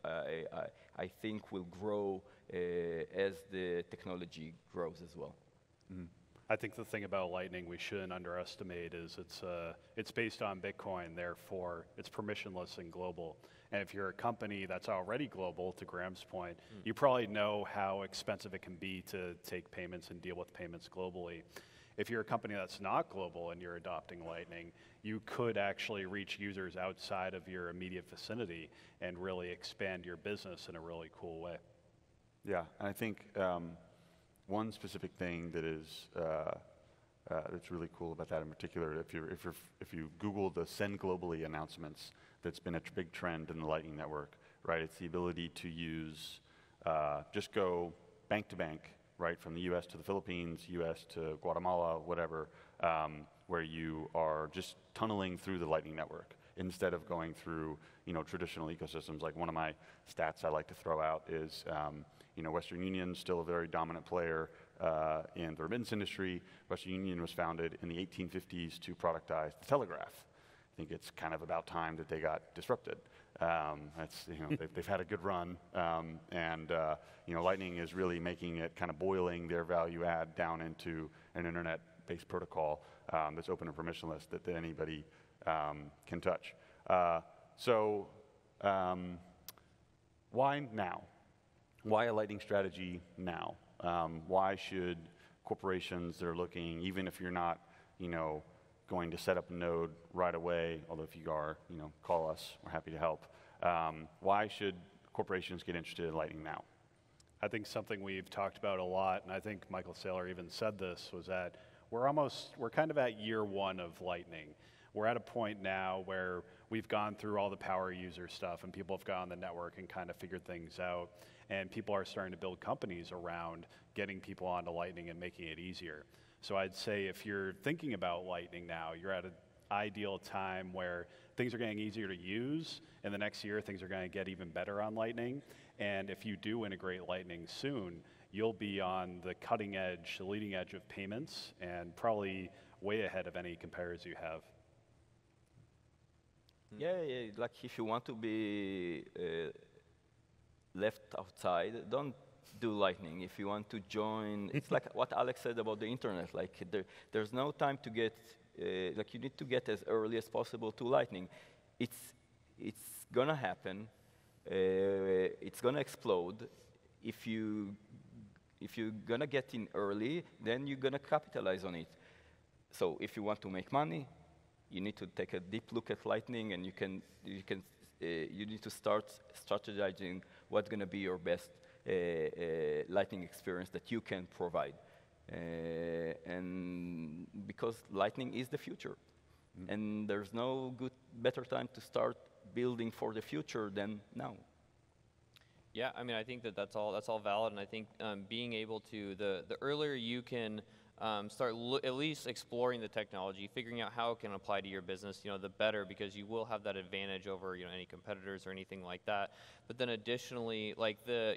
I think will grow as the technology grows as well. Mm-hmm. I think the thing about Lightning we shouldn't underestimate is it's based on Bitcoin, therefore it's permissionless and global. And if you're a company that's already global, to Graham's point, you probably know how expensive it can be to take payments and deal with payments globally. If you're a company that's not global and you're adopting Lightning, you could actually reach users outside of your immediate vicinity and really expand your business in a really cool way. Yeah, and I think one specific thing that is that's really cool about that in particular, if you Google the Send Globally announcements, that's been a big trend in the Lightning Network, right? It's the ability to use, just go bank to bank, right? From the US to the Philippines, US to Guatemala, whatever, where you are just tunneling through the Lightning Network instead of going through, traditional ecosystems. Like, one of my stats I like to throw out is, Western Union is still a very dominant player in the remittance industry. Western Union was founded in the 1850s to productize the telegraph. I think it's kind of about time that they got disrupted. They've had a good run, and Lightning is really making it, kind of boiling their value add down into an internet-based protocol that's open and permissionless that anybody can touch. So why now? Why a Lightning strategy now? Why should corporations that are looking, even if you're not, going to set up a node right away, although if you are, call us, we're happy to help. Why should corporations get interested in Lightning now? I think something we've talked about a lot, and I think Michael Saylor even said this, was that we're kind of at year one of Lightning. We're at a point now where we've gone through all the power user stuff and people have gone on the network and kind of figured things out, and people are starting to build companies around getting people onto Lightning and making it easier. So I'd say if you're thinking about Lightning now, you're at an ideal time where things are getting easier to use. In the next year, things are going to get even better on Lightning. And if you do integrate Lightning soon, you'll be on the cutting edge, the leading edge of payments, and probably way ahead of any competitors you have. Yeah, like if you want to be left outside, don't do Lightning. If you want to join, it's like what Alex said about the internet. Like there's no time to get, like you need to get as early as possible to Lightning. It's gonna happen. It's gonna explode. If you're gonna get in early, then you're gonna capitalize on it. So if you want to make money, you need to take a deep look at Lightning, and you need to start strategizing what's gonna be your best Lightning experience that you can provide. And because Lightning is the future, and there's no better time to start building for the future than now. Yeah, I mean, I think that's all valid, and I think being able to the earlier you can start at least exploring the technology, figuring out how it can apply to your business, the better, because you will have that advantage over any competitors or anything like that. But then additionally, like the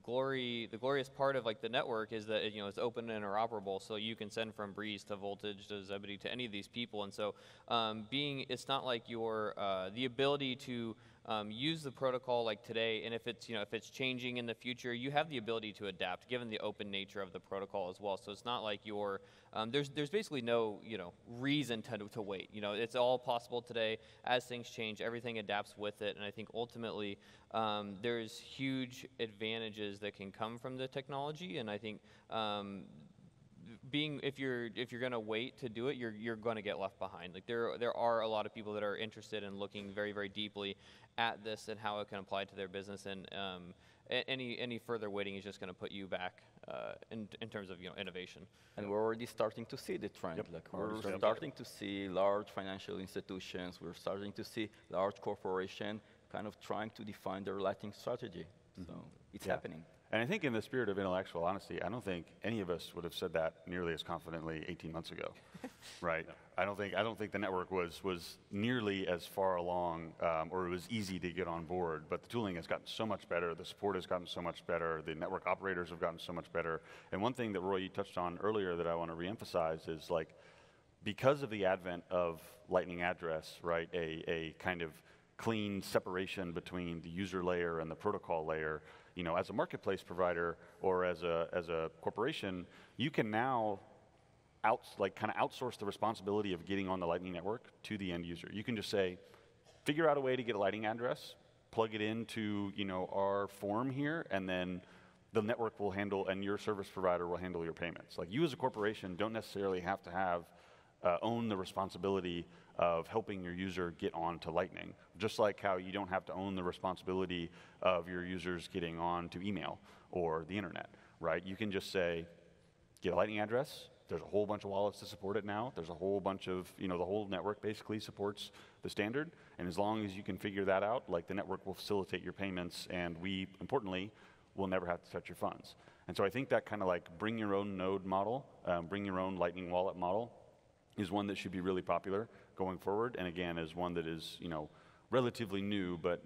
glorious part of like the network is that it's open and interoperable, so you can send from Breez to Voltage to Zebedee to any of these people, and so it's not like the ability to use the protocol like today, and if it's changing in the future, you have the ability to adapt, given the open nature of the protocol as well. So it's not like there's basically no reason to wait. It's all possible today. As things change, everything adapts with it, and I think ultimately there's huge advantages that can come from the technology, and I think if you're going to wait to do it, you're going to get left behind. Like there are a lot of people that are interested in looking very, very deeply at this and how it can apply to their business, and any further waiting is just going to put you back in terms of innovation. And we're already starting to see the trend. Yep. Like we're starting to see large financial institutions. We're starting to see large corporations kind of trying to define their Lightning strategy. So it's happening. And I think in the spirit of intellectual honesty, I don't think any of us would have said that nearly as confidently 18 months ago, right? No. I don't think the network was nearly as far along, or it was easy to get on board. But the tooling has gotten so much better, the support has gotten so much better, the network operators have gotten so much better. And one thing that Roy, you touched on earlier that I want to reemphasize is like, because of the advent of Lightning address, right, a kind of clean separation between the user layer and the protocol layer. As a marketplace provider or as a corporation, you can now kind of outsource the responsibility of getting on the Lightning network to the end user. You can just say, figure out a way to get a Lightning address, plug it into our form here, and then the network will handle, and your service provider will handle your payments. Like, you as a corporation don't necessarily have to own the responsibility of helping your user get on to Lightning, just like how you don't have to own the responsibility of your users getting on to email or the internet, right? You can just say, get a Lightning address. There's a whole bunch of wallets to support it now. There's a whole bunch of, the whole network basically supports the standard. And as long as you can figure that out, like, the network will facilitate your payments, and we, importantly, will never have to touch your funds. And so I think that kind of like bring your own node model, bring your own Lightning wallet model is one that should be really popular going forward, and again, is one that is, relatively new, but,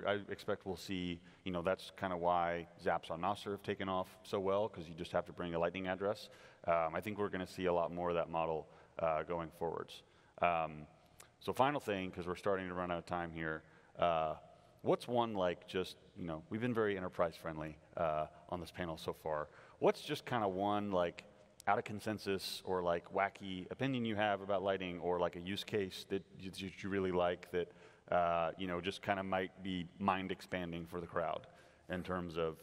I expect we'll see, that's kind of why Zaps on Nostr have taken off so well, because you just have to bring a Lightning address. I think we're going to see a lot more of that model going forwards. So final thing, because we're starting to run out of time here, what's one, like, just, we've been very enterprise friendly on this panel so far. What's just kind of one, like, out of consensus or like wacky opinion you have about Lightning, or like a use case that you really like that just kind of might be mind expanding for the crowd in terms of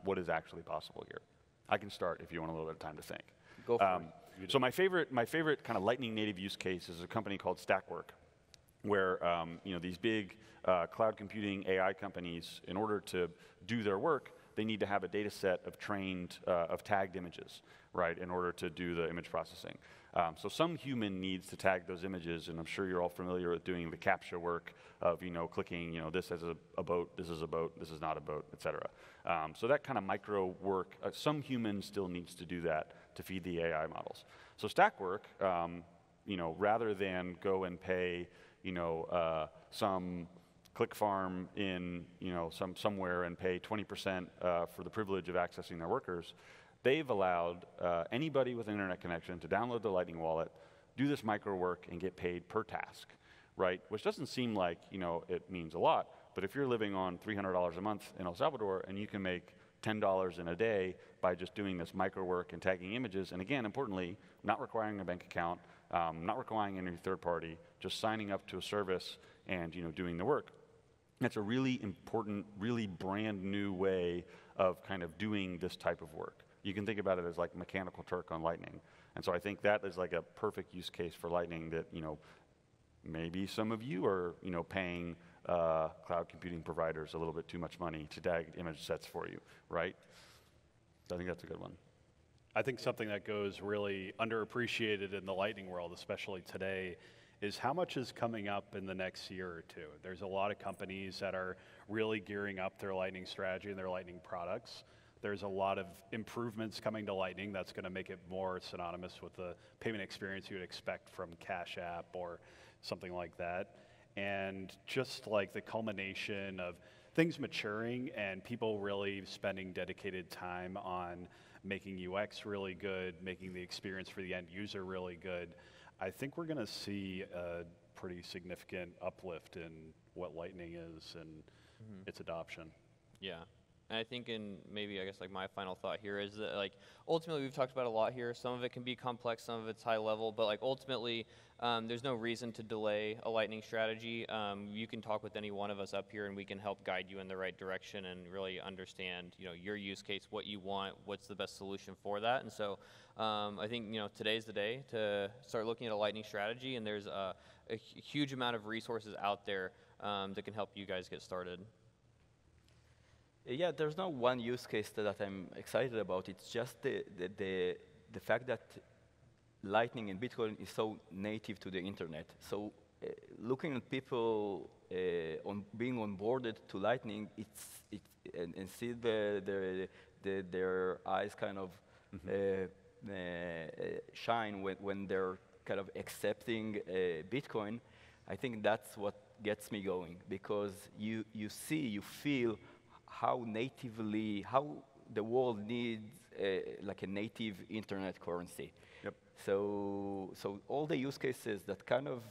what is actually possible here? I can start if you want a little bit of time to think. Go for it. So my favorite kind of Lightning native use case is a company called Stackwork, where these big cloud computing AI companies, in order to do their work, they need to have a data set of trained, of tagged images, right, in order to do the image processing. So some human needs to tag those images, and I'm sure you're all familiar with doing the CAPTCHA work of, clicking, this is a boat, this is a boat, this is not a boat, et cetera. So that kind of micro work, some human still needs to do that to feed the AI models. So Stackwork, rather than go and pay, some click farm in, somewhere and pay 20% for the privilege of accessing their workers, they've allowed anybody with an internet connection to download the Lightning wallet, do this micro work, and get paid per task, right? Which doesn't seem like, it means a lot, but if you're living on $300 a month in El Salvador and you can make $10 in a day by just doing this micro work and tagging images, and again, importantly, not requiring a bank account, not requiring any third party, just signing up to a service and, doing the work. That's a really important, really brand new way of kind of doing this type of work. You can think about it as like Mechanical Turk on Lightning. And so I think that is like a perfect use case for Lightning that, maybe some of you are, paying cloud computing providers a little bit too much money to tag image sets for you, right? So I think that's a good one. I think something that goes really underappreciated in the Lightning world, especially today, is how much is coming up in the next year or two. There's a lot of companies that are really gearing up their Lightning strategy and their Lightning products. There's a lot of improvements coming to Lightning that's going to make it more synonymous with the payment experience you would expect from Cash App or something like that. And just like the culmination of things maturing and people really spending dedicated time on making UX really good, making the experience for the end user really good, I think we're going to see a pretty significant uplift in what Lightning is and its adoption. Yeah. And I think my final thought here is that ultimately we've talked about a lot here. Some of it can be complex, some of it's high level, but ultimately there's no reason to delay a Lightning strategy. You can talk with any one of us up here and we can help guide you in the right direction and really understand your use case, what you want, what's the best solution for that. And so I think today's the day to start looking at a Lightning strategy, and there's a huge amount of resources out there that can help you guys get started. Yeah, there's no one use case that I'm excited about. It's just the fact that Lightning and Bitcoin is so native to the internet. So looking at people being onboarded to Lightning, and see their eyes kind of shine when they're kind of accepting Bitcoin. I think that's what gets me going, because you feel how the world needs like a native internet currency. Yep. So all the use cases that kind of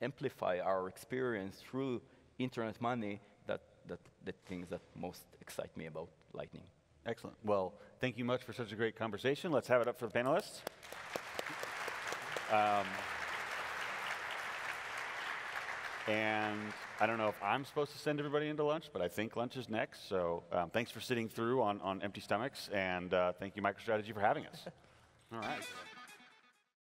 amplify our experience through internet money, that the things that most excite me about Lightning. Excellent. Well, thank you much for such a great conversation. Let's have it up for the panelists. And I don't know if I'm supposed to send everybody into lunch, but I think lunch is next. So thanks for sitting through on empty stomachs, and thank you, MicroStrategy, for having us. All right.